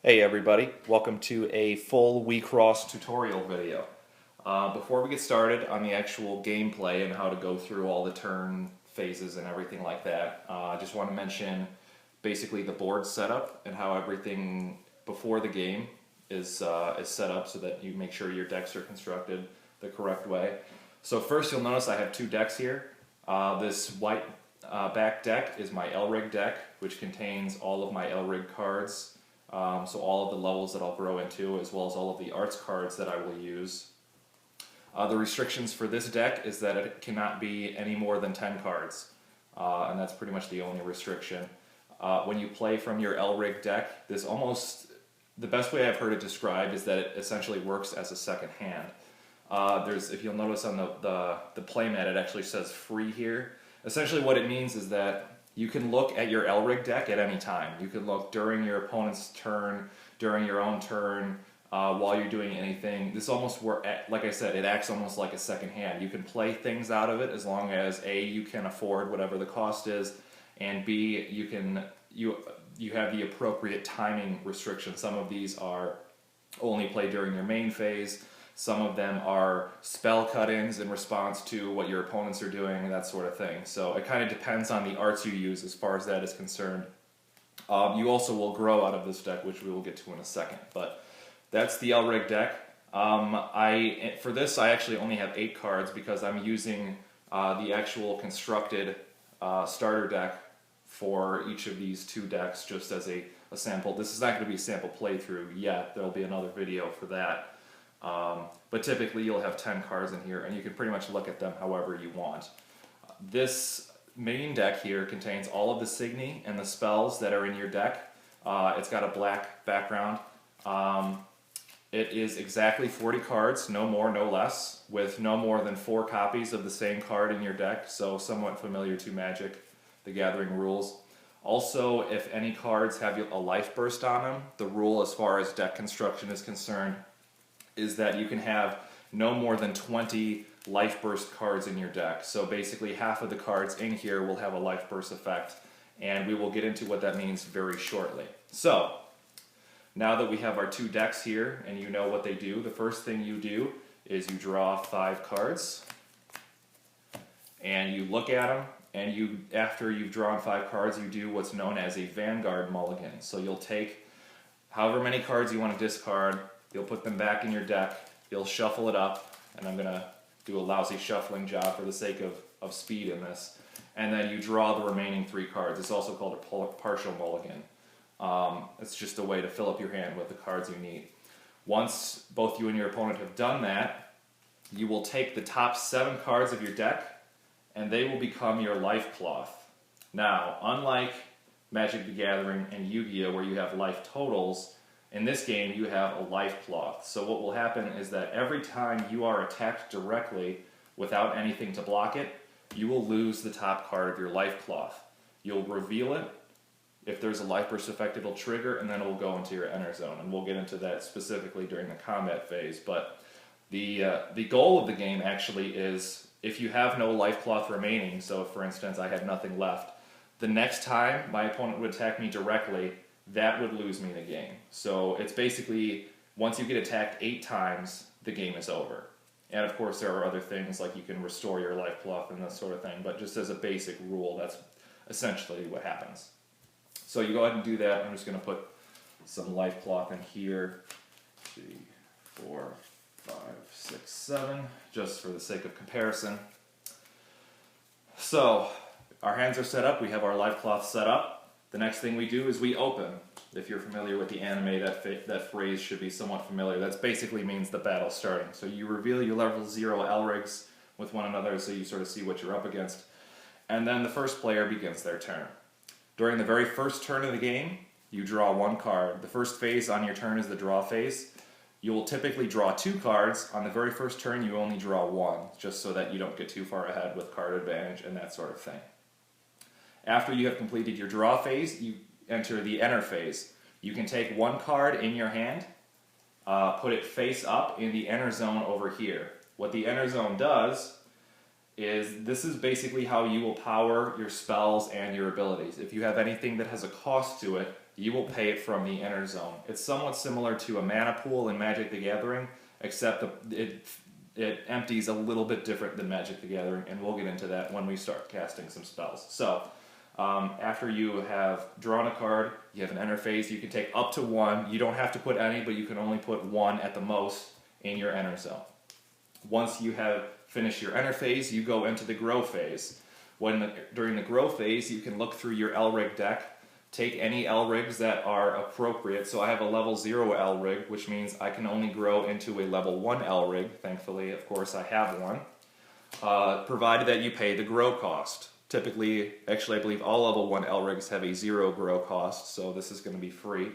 Hey everybody, welcome to a full WIXOSS tutorial video. Before we get started on the actual gameplay and how to go through all the turn phases and everything like that, I just want to mention basically the board setup and how everything before the game is set up so that you make sure your decks are constructed the correct way. So first you'll notice I have two decks here. This white back deck is my L-Rig deck, which contains all of my L-Rig cards. So all of the levels that I'll grow into, as well as all of the arts cards that I will use. The restrictions for this deck is that it cannot be any more than 10 cards, and that's pretty much the only restriction. When you play from your L-Rig deck, the best way I've heard it described is that it essentially works as a second hand. If you'll notice on the playmat, it actually says free here. Essentially what it means is that you can look at your L-Rig deck at any time. You can look during your opponent's turn, during your own turn, while you're doing anything. This almost works, like I said, it acts almost like a second hand. You can play things out of it as long as A, you can afford whatever the cost is, and B, you have the appropriate timing restrictions. Some of these are only play during your main phase. Some of them are spell cut-ins in response to what your opponents are doing, that sort of thing. So it kind of depends on the arts you use as far as that is concerned. You also will grow out of this deck, which we will get to in a second. But that's the L-Rig deck. For this, I actually only have 8 cards because I'm using the actual constructed starter deck for each of these two decks just as a sample. This is not going to be a sample playthrough yet. There will be another video for that. But typically you'll have 10 cards in here and you can pretty much look at them however you want. This main deck here contains all of the signi and the spells that are in your deck. It's got a black background. It is exactly 40 cards, no more, no less, with no more than 4 copies of the same card in your deck, so somewhat familiar to Magic, the Gathering rules. Also, if any cards have a life burst on them, the rule as far as deck construction is concerned is that you can have no more than 20 life burst cards in your deck. So basically half of the cards in here will have a life burst effect, and we will get into what that means very shortly. So, now that we have our two decks here and you know what they do, the first thing you do is you draw 5 cards and you look at them, and after you've drawn 5 cards, you do what's known as a Vanguard mulligan. So you'll take however many cards you want to discard, you'll put them back in your deck, you'll shuffle it up, and I'm going to do a lousy shuffling job for the sake of speed in this, and then you draw the remaining 3 cards. It's also called a partial mulligan. It's just a way to fill up your hand with the cards you need. Once both you and your opponent have done that, you will take the top 7 cards of your deck, and they will become your life cloth. Now, unlike Magic the Gathering and Yu-Gi-Oh! Where you have life totals, in this game, you have a life cloth. So what will happen is that every time you are attacked directly without anything to block it, you will lose the top card of your life cloth. You'll reveal it. If there's a life burst effect, it'll trigger, and then it will go into your enter zone. And we'll get into that specifically during the combat phase. But the goal of the game actually is, if you have no life cloth remaining, so if, for instance, I had nothing left, the next time my opponent would attack me directly, that would lose me the game. So it's basically, once you get attacked 8 times, the game is over. And of course there are other things like you can restore your life cloth and that sort of thing, but just as a basic rule, that's essentially what happens. So you go ahead and do that. I'm just going to put some life cloth in here. 3, 4, 5, 6, 7, just for the sake of comparison. So our hands are set up, we have our life cloth set up. The next thing we do is we open. If you're familiar with the anime, that phrase should be somewhat familiar. That basically means the battle's starting. So you reveal your level 0 L-Rigs with one another so you sort of see what you're up against. And then the first player begins their turn. During the very first turn of the game, you draw 1 card. The first phase on your turn is the draw phase. You will typically draw 2 cards. On the very first turn, you only draw 1, just so that you don't get too far ahead with card advantage and that sort of thing. After you have completed your draw phase, you enter the enter phase. You can take 1 card in your hand, put it face up in the enter zone over here. What the enter zone does is, this is basically how you will power your spells and your abilities. If you have anything that has a cost to it, you will pay it from the inner zone. It's somewhat similar to a mana pool in Magic the Gathering, except it empties a little bit different than Magic the Gathering, and we'll get into that when we start casting some spells. So, after you have drawn a card, you have an enter phase, you can take up to 1. You don't have to put any, but you can only put 1 at the most in your enter zone. Once you have finished your enter phase, you go into the grow phase. During the grow phase, you can look through your Elrig deck, take any Elrigs that are appropriate. So I have a level 0 Elrig, which means I can only grow into a level 1 Elrig. Thankfully, of course, I have one. Provided that you pay the grow cost. Typically, actually, I believe all level 1 Elrigs have a 0 grow cost, so this is going to be free.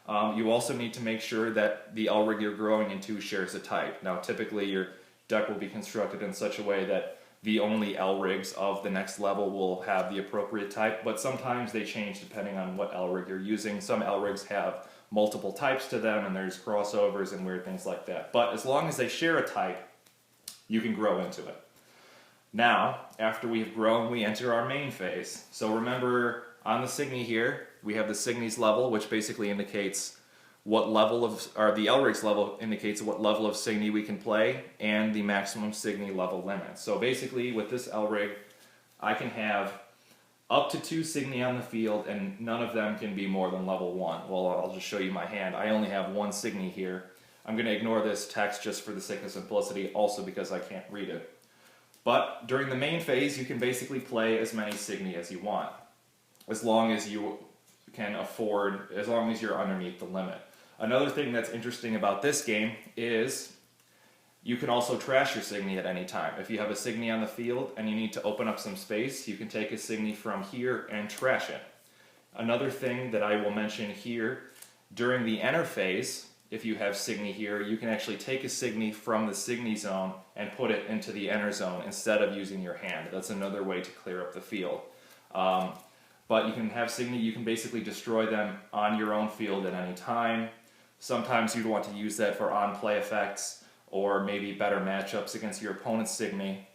You also need to make sure that the Elrig you're growing into shares a type. Now, typically, your deck will be constructed in such a way that the only Elrigs of the next level will have the appropriate type, but sometimes they change depending on what Elrig you're using. Some Elrigs have multiple types to them, and there's crossovers and weird things like that. But as long as they share a type, you can grow into it. Now, after we have grown, we enter our main phase. So remember, on the Signy here, we have the Signy's level, which basically indicates what level of, or the Elrig's level indicates what level of Signy we can play, and the maximum Signy level limit. So basically, with this Elrig, I can have up to 2 Signy on the field, and none of them can be more than level 1. Well, I'll just show you my hand. I only have 1 Signy here. I'm going to ignore this text just for the sake of simplicity, also because I can't read it. But during the main phase, you can basically play as many Signy as you want, as long as you can afford, as long as you're underneath the limit. Another thing that's interesting about this game is you can also trash your Signy at any time. If you have a Signy on the field and you need to open up some space, you can take a Signy from here and trash it. Another thing that I will mention here, during the enter phase, if you have Signy here, you can actually take a Signy from the Signy zone and put it into the enter zone instead of using your hand. That's another way to clear up the field. But you can have Signy, you can basically destroy them on your own field at any time. Sometimes you'd want to use that for on-play effects, or maybe better matchups against your opponent's Signy,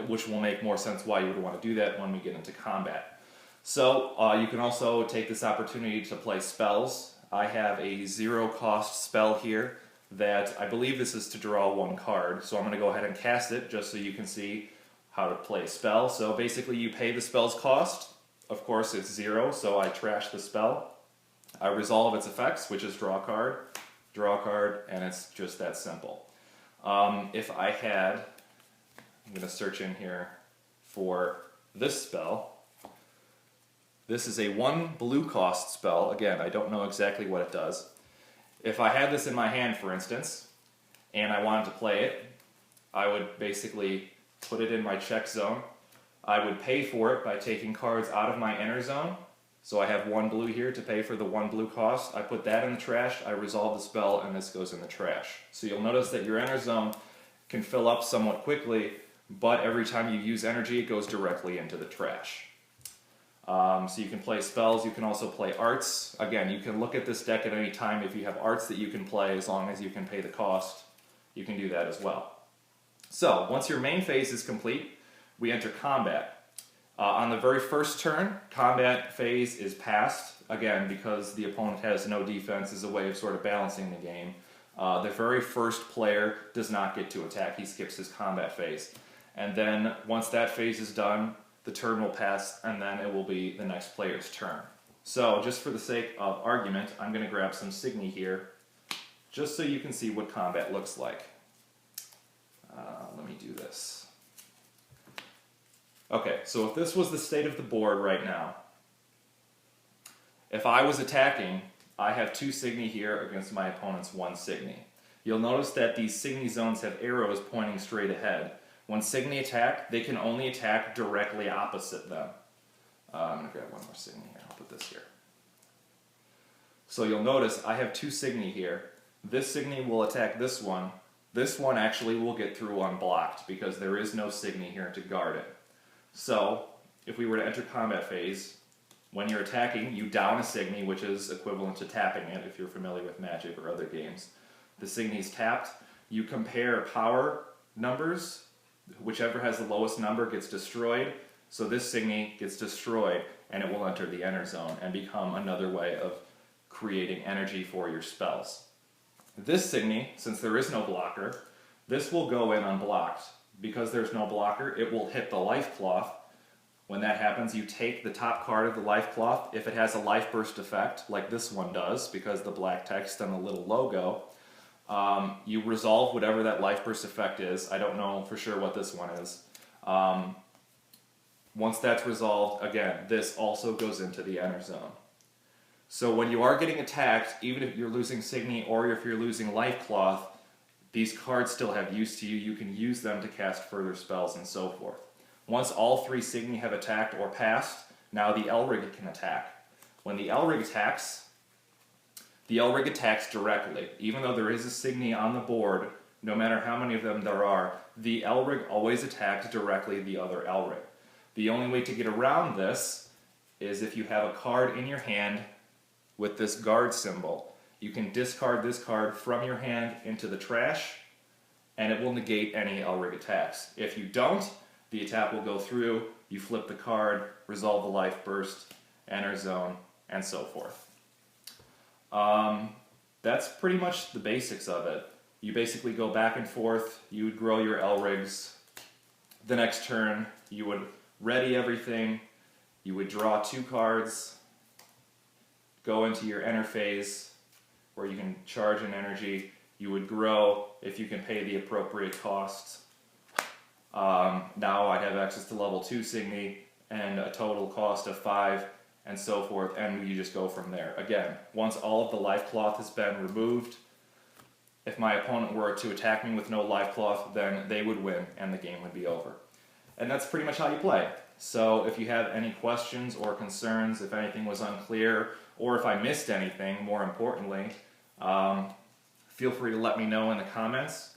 which will make more sense why you would want to do that when we get into combat. So you can also take this opportunity to play spells. I have a 0 cost spell here that I believe this is to draw 1 card, so I'm going to go ahead and cast it just so you can see how to play a spell. So basically you pay the spell's cost. Of course it's 0, so I trash the spell. I resolve its effects, which is draw a card, and it's just that simple. If I had, I'm going to search in here for this spell. This is a 1 blue cost spell. Again, I don't know exactly what it does. If I had this in my hand, for instance, and I wanted to play it, I would basically put it in my check zone. I would pay for it by taking cards out of my enter zone. So I have 1 blue here to pay for the 1 blue cost. I put that in the trash, I resolve the spell, and this goes in the trash. So you'll notice that your enter zone can fill up somewhat quickly, but every time you use energy, it goes directly into the trash. So you can play spells, you can also play arts. Again, you can look at this deck at any time. If you have arts that you can play, as long as you can pay the cost, you can do that as well. So, once your main phase is complete, we enter combat. On the very first turn, combat phase is passed, again, because the opponent has no defense as a way of sort of balancing the game. The very first player does not get to attack, he skips his combat phase. And then, once that phase is done, the turn will pass, and then it will be the next player's turn. So, just for the sake of argument, I'm going to grab some Signy here, just so you can see what combat looks like. Let me do this. Okay, so if this was the state of the board right now, if I was attacking, I have 2 Signy here against my opponent's 1 Signy. You'll notice that these Signy zones have arrows pointing straight ahead. When Signy attack, they can only attack directly opposite them. I'm going to grab 1 more Signy here. I'll put this here. So you'll notice I have 2 Signy here. This Signy will attack this one. This one actually will get through unblocked because there is no Signy here to guard it. So, if we were to enter combat phase, when you're attacking, you down a Signy, which is equivalent to tapping it if you're familiar with Magic or other games. The Signy's tapped. You compare power numbers. Whichever has the lowest number gets destroyed. So this Signy gets destroyed and it will enter the enter zone and become another way of creating energy for your spells. This Signy, since there is no blocker, this will go in unblocked. Because there's no blocker, it will hit the life cloth. When that happens, you take the top card of the life cloth. If it has a life burst effect, like this one does, because the black text and the little logo, you resolve whatever that life burst effect is. I don't know for sure what this one is. Once that's resolved, again, this also goes into the enter zone. So when you are getting attacked, even if you're losing Signy or if you're losing life cloth, these cards still have use to you. You can use them to cast further spells and so forth. Once all 3 Signy have attacked or passed, now the Elrig can attack. When the Elrig attacks directly. Even though there is a Signy on the board, no matter how many of them there are, the Elrig always attacks directly the other Elrig. The only way to get around this is if you have a card in your hand with this guard symbol. You can discard this card from your hand into the trash, and it will negate any Elrig attacks. If you don't, the attack will go through, you flip the card, resolve the life burst, enter zone, and so forth. That's pretty much the basics of it. You basically go back and forth, you would grow your Elrigs. The next turn, you would ready everything, you would draw 2 cards, go into your enter phase, where you can charge an energy. You would grow if you can pay the appropriate costs. Now I'd have access to level 2 Signy and a total cost of 5 and so forth, and you just go from there. Again, once all of the life cloth has been removed, if my opponent were to attack me with no life cloth, then they would win and the game would be over. And that's pretty much how you play. So if you have any questions or concerns, if anything was unclear, or if I missed anything, more importantly, feel free to let me know in the comments.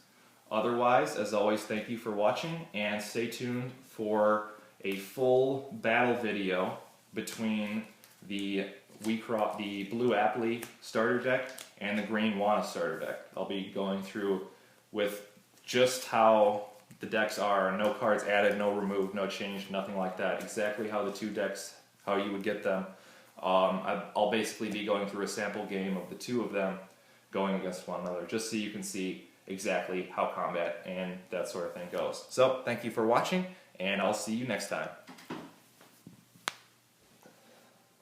Otherwise, as always, thank you for watching, and stay tuned for a full battle video between the Blue Appley starter deck and the Green Wana starter deck. I'll be going through with just how the decks are, no cards added, no removed, no changed, nothing like that. Exactly how the 2 decks, how you would get them. I'll basically be going through a sample game of the 2 of them going against one another, just so you can see exactly how combat and that sort of thing goes. So, thank you for watching, and I'll see you next time.